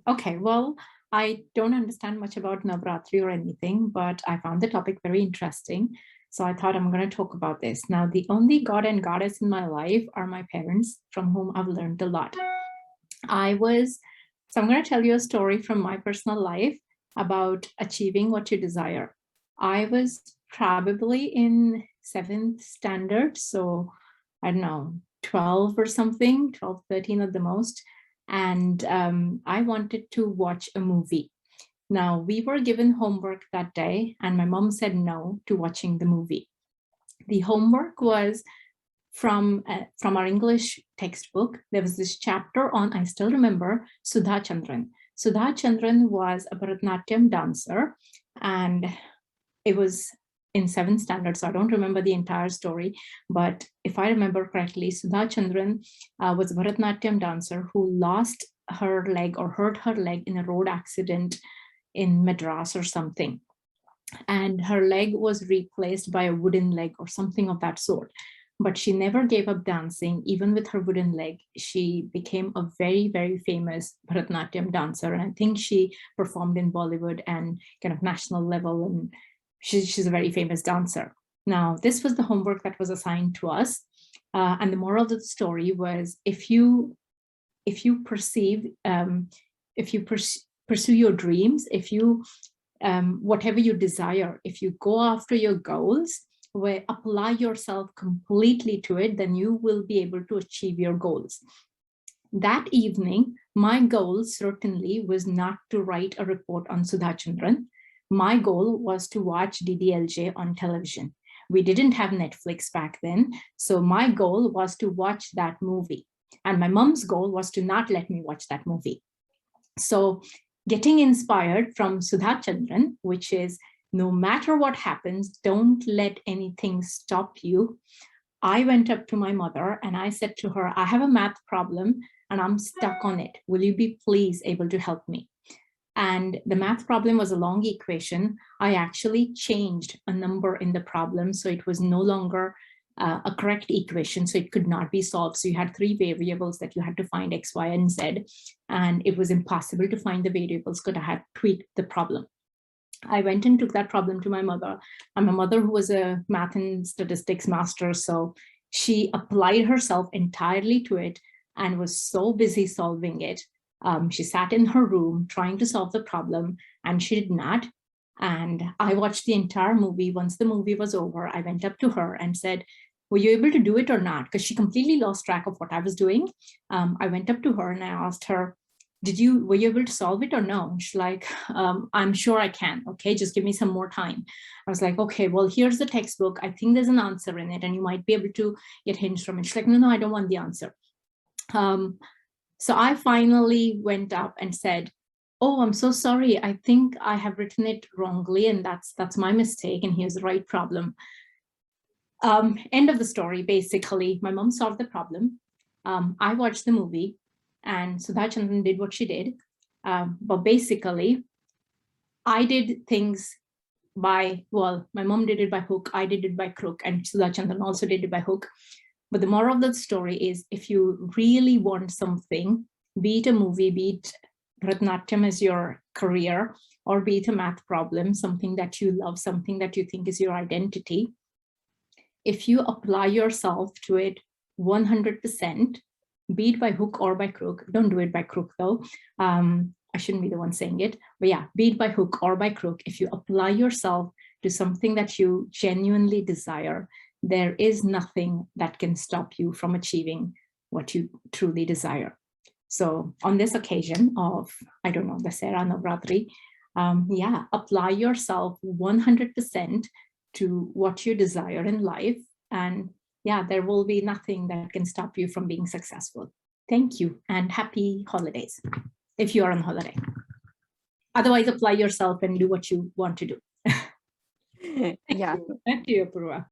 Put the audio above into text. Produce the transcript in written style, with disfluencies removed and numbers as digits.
Okay, well, I don't understand much about Navratri or anything, but I found the topic very interesting. So I thought I'm going to talk about this. Now, the only god and goddess in my life are my parents, from whom I've learned a lot. So I'm going to tell you a story from my personal life about achieving what you desire. I was probably in 7th standard, so I don't know, 12 or something, 12, 13 at the most. And I wanted to watch a movie. Now, we were given homework that day, and my mom said no to watching the movie. The homework was from our English textbook. There was this chapter on, I still remember, Sudha Chandran. Sudha Chandran was a Bharatanatyam dancer, and it was in 7th standard, so I don't remember the entire story, but if I remember correctly, Sudha Chandran was a Bharatanatyam dancer who lost her leg or hurt her leg in a road accident in Madras or something. And her leg was replaced by a wooden leg or something of that sort. But she never gave up dancing, even with her wooden leg. She became a very, very famous Bharatanatyam dancer. And I think she performed in Bollywood and kind of national level, and she's a very famous dancer. Now, this was the homework that was assigned to us. And the moral of the story was, if you pursue your dreams, whatever you desire, if you go after your goals, apply yourself completely to it, then you will be able to achieve your goals. That evening, my goal certainly was not to write a report on Sudha Chandran. My goal was to watch DDLJ on television. We didn't have Netflix back then, so my goal was to watch that movie. And my mom's goal was to not let me watch that movie. So getting inspired from Sudha Chandran, which is no matter what happens, don't let anything stop you. I went up to my mother and I said to her, I have a math problem and I'm stuck on it. Will you be please able to help me? And the math problem was a long equation. I actually changed a number in the problem, so it was no longer a correct equation, so it could not be solved. So you had 3 variables that you had to find X, Y, and Z, and it was impossible to find the variables because I had tweaked the problem. I went and took that problem to my mother, and my mother, who was a math and statistics master, so she applied herself entirely to it and was so busy solving it. She sat in her room trying to solve the problem, and she did not. And I watched the entire movie. Once the movie was over, I went up to her and said, were you able to do it or not? Because she completely lost track of what I was doing. I went up to her and I asked her, were you able to solve it or no? And she's like, I'm sure I can. Okay, just give me some more time. I was like, okay, well, here's the textbook. I think there's an answer in it and you might be able to get hints from it. She's like, no, I don't want the answer. So I finally went up and said, oh, I'm so sorry. I think I have written it wrongly, and that's my mistake, and here's the right problem. End of the story, basically. My mom solved the problem. I watched the movie, and Sudha Chandran did what she did. But basically, I did things my mom did it by hook, I did it by crook, and Sudha Chandran also did it by hook. But the moral of the story is, if you really want something, be it a movie, be it Bharatanatyam as your career, or be it a math problem, something that you love, something that you think is your identity, if you apply yourself to it 100%, be it by hook or by crook, don't do it by crook though, I shouldn't be the one saying it, but yeah, be it by hook or by crook, if you apply yourself to something that you genuinely desire, there is nothing that can stop you from achieving what you truly desire. So on this occasion of, I don't know, Dasera Navratri, apply yourself 100% to what you desire in life. And there will be nothing that can stop you from being successful. Thank you and happy holidays if you are on holiday. Otherwise, apply yourself and do what you want to do. Yeah. Thank you, Apurva.